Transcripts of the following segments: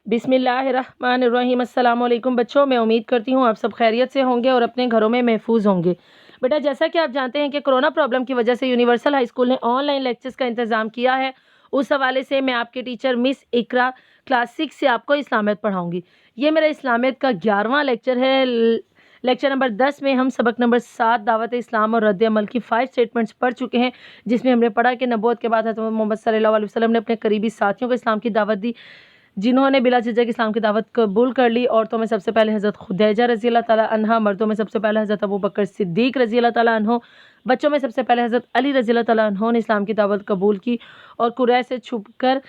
बिस्मिल्लाहिर्रहमानिर्रहीम। अस्सलाम वालेकुम बच्चों, मैं उम्मीद करती हूँ आप सब खैरियत से होंगे और अपने घरों में महफूज होंगे। बेटा, जैसा कि आप जानते हैं कि कोरोना प्रॉब्लम की वजह से यूनिवर्सल हाई स्कूल ने ऑनलाइन लेक्चर्स का इंतज़ाम किया है। उस हवाले से मैं आपके टीचर मिस इकरा क्लास 6 से आपको इस्लामियत पढ़ाऊँगी। ये मेरा इस्लामियत का 11वां लेक्चर है। लेक्चर नंबर 10 में हम सबक नंबर 7 दावत इस्लाम और रद्द अमल की 5 स्टेटमेंट्स पढ़ चुके हैं, जिसमें हमने पढ़ा कि नबूवत के बाद हज़रत मोहम्मद सल्लल्लाहु अलैहि वसल्लम ने अपने करीबी साथियों को इस्लाम की दावत दी, जिन्होंने बिला झिझक इस्लाम की दावत कबूल कर ली। औरतों में सबसे पहले हज़रत खुदैजा रज़ी अल्लाह ताला अन्हा, मर्दों में सबसे पहले हज़रत अबू बकर सिद्दीक़ रज़ी अल्लाह ताला अन्हो, बच्चों में सबसे पहले हज़रत अली रज़ी अल्लाह ताला अन्हो ने इस्लाम की दावत कबूल की और कुरैश से छुपकर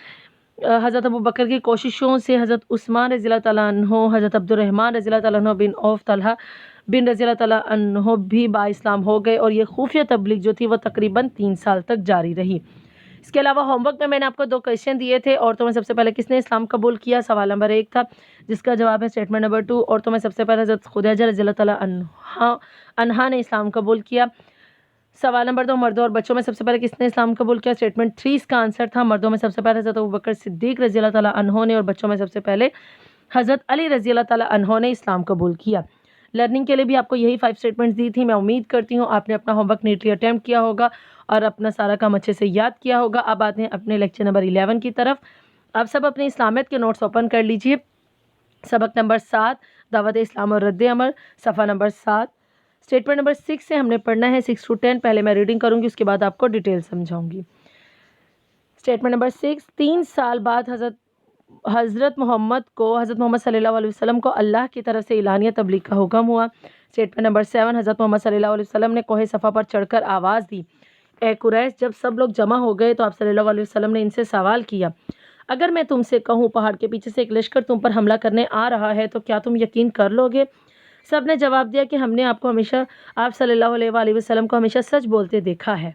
हज़रत अबू बकर की कोशिशों से हज़रत उस्मान रज़ी अल्लाह ताला अन्हो, हज़रत अब्दुर्रहमान रज़ी अल्लाह ताला अन्हो बिन औफ, तलहा बिन रज़ी अल्लाह ताला अन्हो भी बाइस्लाम हो गए और ये खुफिया तबलीग जो थी वो तकरीबन 3 साल तक जारी रही। इसके अलावा होमवर्क में मैंने आपको 2 क्वेश्चन दिए थे। औरतों में सबसे पहले किसने इस्लाम कबूल किया, सवाल नंबर 1 था, जिसका जवाब है स्टेटमेंट नंबर 2। औरतों में सबसे पहले हज़रत खुदैजा रज़ी अल्लाह ताला अन्हा ने इस्लाम कबूल किया। सवाल नंबर 2, मर्दों और बच्चों में सबसे पहले किसने इस्लाम कबूल किया, स्टेटमेंट 3 इसका आंसर था। मर्दों में सबसे पहले हज़रत अबू बकर सिद्दीक़ रज़ी अल्लाह ताला अन्हो ने और बच्चों में सबसे पहले हज़रत अली रज़ी अल्लाह ताला अन्हो ने इस्लाम कबूल किया। लर्निंग के लिए भी आपको यही 5 स्टेटमेंट्स दी थी। मैं उम्मीद करती हूँ आपने अपना होमवर्क नीटली अटेम्प्ट किया होगा और अपना सारा काम अच्छे से याद किया होगा। अब आते हैं अपने लेक्चर नंबर 11 की तरफ। आप सब अपने इस्लामियत के नोट्स ओपन कर लीजिए। सबक नंबर 7 दावत इस्लाम और रद्द अमल, सफ़ा नंबर 7। स्टेटमेंट नंबर 6 से हमने पढ़ना है 6 to 10। पहले मैं रीडिंग करूँगी, उसके बाद आपको डिटेल समझाऊँगी। स्टेटमेंट नंबर 6, 3 साल बाद हज़रत मोहम्मद सल्लल्लाहु अलैहि वसल्लम को अल्लाह की तरफ से इलानिया तबलीग का हुक्म हुआ। स्टेटमेंट नंबर 7, हज़रत मोहम्मद सल्लल्लाहु अलैहि वसल्लम ने कोहे सफ़ा पर चढ़कर आवाज़ दी, ए कुरैश। जब सब लोग जमा हो गए तो आप सल्लल्लाहु अलैहि वसल्लम ने इनसे सवाल किया, अगर मैं तुमसे कहूँ पहाड़ के पीछे से एक लश्कर तुम पर हमला करने आ रहा है तो क्या तुम यकीन कर लोगे? सब ने जवाब दिया कि हमने आप सल्लल्लाहु अलैहि वसल्लम को हमेशा सच बोलते देखा है।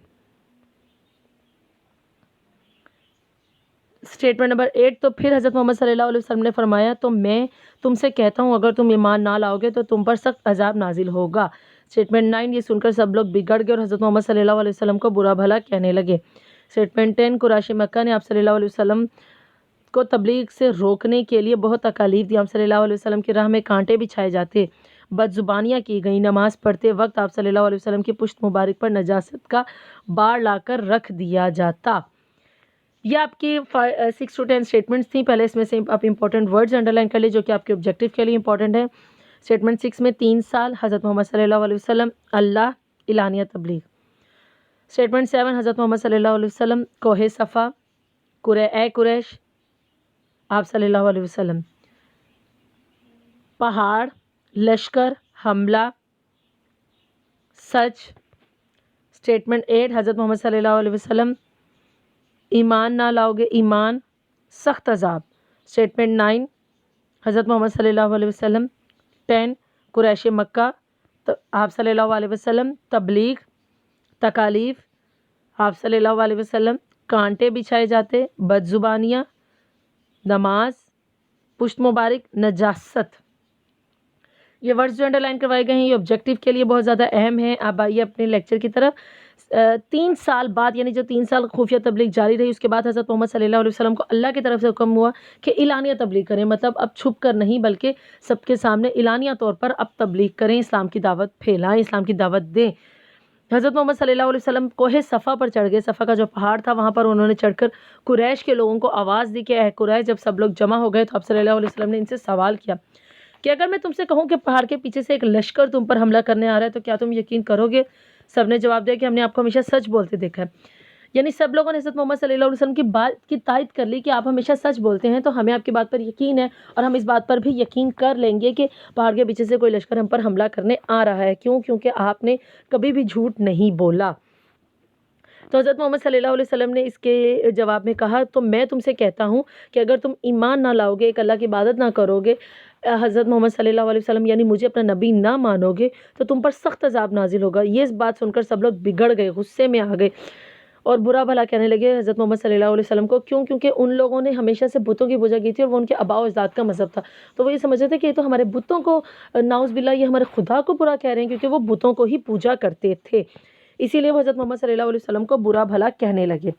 स्टेटमेंट नंबर 8, तो फिर हज़रत मोहम्मद सल्लल्लाहु अलैहि वसल्लम ने फरमाया, तो मैं तुमसे कहता हूँ अगर तुम ईमान ना लाओगे तो तुम पर सख्त अजाब नाजिल होगा। स्टेटमेंट 9, ये सुनकर सब लोग बिगड़ गए और हज़रत मोहम्मद सल्लल्लाहु अलैहि वसल्लम को बुरा भला कहने लगे। स्टेटमेंट 10, कुरैश मक्का ने आप सल्लल्लाहु अलैहि वसल्लम को तबलीग से रोकने के लिए बहुत तकालीफ दी। आप सल्लल्लाहु अलैहि वसल्लम की राह में कांटे बिछाए जाते, बदजुबानियाँ की गई। नमाज पढ़ते वक्त आप सल्लल्लाहु अलैहि वसल्लम की पुश्त मुबारक पर नजासत का बार लाकर रख दिया जाता। ये आपकी 6 to 10 स्टेटमेंट्स थी। पहले इसमें से आप इंपॉर्टेंट वर्ड्स अंडरलाइन कर लीजिए जो कि आपके ऑब्जेक्टिव के लिए इंपॉर्टेंट है। स्टेटमेंट 6 में 3 साल हज़रत मोहम्मद सल्लल्लाहु अलैहि वसल्लम, अल्लाह, इलानिया तबलीग। स्टेटमेंट 7, हज़रत मोहम्मद सल्लल्लाहु अलैहि वसल्लम, कोहे सफ़ा, कुरैश, आप सल्लल्लाहु अलैहि वसल्लम, पहाड़, लश्कर, हमला, सच। स्टेटमेंट 8, हज़रत मोहम्मद सल्लल्लाहु अलैहि वसल्लम, ईमान ना लाओगे, ईमान, सख्त अजाब। स्टेटमेंट 9, हज़रत मोहम्मद सल्लल्लाहु अलैहि वसल्लम, 10, कुरैश मक्का, तो आप सल्लल्लाहु अलैहि वसल्लम, तबलीग, तकालीफ, आप सल्लल्लाहु अलैहि वसल्लम, कांटे बिछाए जाते, बदजुबानियाँ, नमाज, पुश्त मुबारक, नजासत। ये वर्ड्स जो अंडरलाइन करवाए गए हैं ये ऑब्जेक्टिव के लिए बहुत ज़्यादा अहम है। अब आइए अपने लेक्चर की तरफ। 3 साल बाद, यानी जो 3 साल खुफिया तबलीग जारी रही, उसके बाद हज़रत मोहम्मद सल्लल्लाहु अलैहि वसल्लम को अल्लाह की तरफ से हुक्म हुआ कि इलानिया तबलीग करें, मतलब अब छुप कर नहीं बल्कि सबके सामने इलानिया तौर पर अब तबलीग करें, इस्लाम की दावत फैलाएं, इस्लाम की दावत दें। हज़रत मोहम्मद सल्लल्लाहु अलैहि वसल्लम कोहे सफ़ा पर चढ़ गए। सफ़ा का जो पहाड़ था वहाँ पर उन्होंने चढ़कर कुरैश के लोगों को आवाज़ दी कि ए कुरैश। जब सब लोग जमा हो गए तो आप सल्लल्लाहु अलैहि वसल्लम ने इनसे सवाल किया कि अगर मैं तुमसे कहूँ कि पहाड़ के पीछे से एक लश्कर तुम पर हमला करने आ रहा है तो क्या तुम यकीन करोगे? सब ने जवाब दिया कि हमने आपको हमेशा सच बोलते देखा है। यानी सब लोगों ने हज़रत मोहम्मद सल्लल्लाहु अलैहि वसल्लम की बात की तायद कर ली कि आप हमेशा सच बोलते हैं, तो हमें आपकी बात पर यकीन है और हम इस बात पर भी यकीन कर लेंगे कि पहाड़ के पीछे से कोई लश्कर हम पर हमला करने आ रहा है। क्यों? क्योंकि आपने कभी भी झूठ नहीं बोला। तो हज़रत मोहम्मद सल्लल्लाहु अलैहि वसल्लम ने इसके जवाब में कहा, तो मैं तुमसे कहता हूँ कि अगर तुम ईमान ना लाओगे, एक अल्लाह की इबादत ना करोगे, हज़रत मोहम्मद सल्लल्लाहु अलैहि वसल्लम यानी मुझे अपना नबी ना मानोगे, तो तुम पर सख्त अजाब नाजिल होगा। ये इस बात सुनकर सब लोग बिगड़ गए, गुस्से में आ गए और बुरा भला कहने लगे हज़रत मोहम्मद सल्लल्लाहु अलैहि वसल्लम को। क्यों? क्योंकि उन लोगों ने हमेशा से बुतों की पूजा की थी और वो उनके आबा अजदाद का मज़हब था। तो वो ये समझ रहे थे कि ये तो हमारे बुतों को, नाउज़ बिल्लाह, ये हमारे खुदा को बुरा कह रहे हैं, क्योंकि वो बुतों को ही पूजा करते थे। इसीलिए वो हज़रत मोहम्मद सल्लल्लाहु अलैहि वसल्लम को बुरा भला कहने लगे।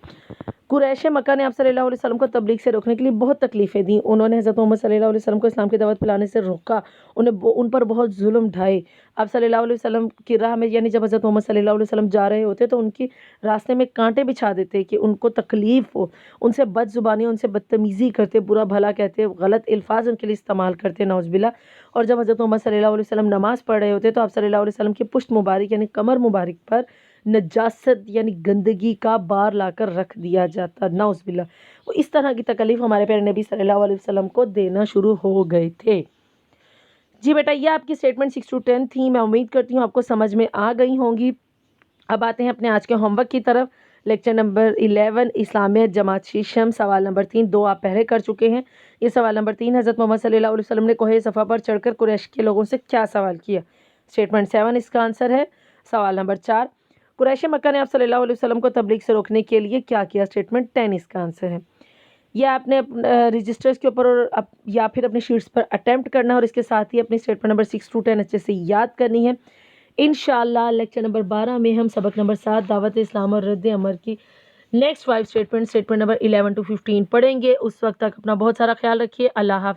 कुरैश मक्का ने आप सल्लल्लाहु अलैहि वसल्लम को तबलीग से रोकने के लिए बहुत तकलीफ़ें दी। उन्होंने हज़रत मोहम्मद सल्लल्लाहु अलैहि वसल्लम को इस्लाम की दावत पिलाने से रोका, उन पर बहुत जुल्म ढाए। आप सल्लल्लाहु अलैहि वसल्लम की राह में, यानी जब हज़रत मोहम्मद सल्लल्लाहु अलैहि वसल्लम जा रहे होते तो उनकी रास्ते में कांटे बिछा देते कि उनको तकलीफ़ हो, उनसे बदज़ुबानी, उनसे बदतमीज़ी करते, बुरा भला कहते, गलत अल्फाज उनके लिए इस्तेमाल करते, नौज़ुबिल्लाह। और जब हज़रत मोहम्मद सल्लल्लाहु अलैहि वसल्लम नमाज़ पढ़ रहे होते तो आप सल्लल्लाहु अलैहि वसल्लम की पुश्त मुबारक यानी कमर मुबारक पर नजासत यानी गंदगी का बार लाकर रख दिया जाता, नाउज़ुबिल्लाह। वो इस तरह की तकलीफ़ हमारे प्यारे नबी सल्लल्लाहु अलैहि वसल्लम को देना शुरू हो गए थे। जी बेटा, ये आपकी स्टेटमेंट 6 टू 10 थी। मैं उम्मीद करती हूँ आपको समझ में आ गई होंगी। अब आते हैं अपने आज के होमवर्क की तरफ। लेक्चर नंबर 11 इस्लामियत जमात शीशम, सवाल नंबर 3 2 आप पहले कर चुके हैं। ये सवाल नंबर 3, हज़रत मोहम्मद सल्लल्लाहु अलैहि वसल्लम ने कोहे सफ़ा पर चढ़कर कुरैश के लोगों से क्या सवाल किया? स्टेटमेंट 7 इसका आंसर है। सवाल नंबर 4, कुरैश मक्का ने आप सल्लल्लाहु अलैहि वसल्लम को तबलीग से रोकने के लिए क्या किया? स्टेटमेंट 10 इसका आंसर है। ये आपने रजिस्टर्स के ऊपर और या फिर अपनी शीट्स पर अटेम्प्ट करना है और इसके साथ ही अपनी स्टेटमेंट नंबर 6 टू 10 अच्छे से याद करनी है। इंशाल्लाह लेक्चर नंबर 12 में हम सबक नंबर 7 दावत इस्लाम और रद्द अमल की नेक्स्ट 5 स्टेटमेंट नंबर 11 टू 15 पढ़ेंगे। उस वक्त तक अपना बहुत सारा ख्याल रखिए। अल्लाह हाफ़िज़।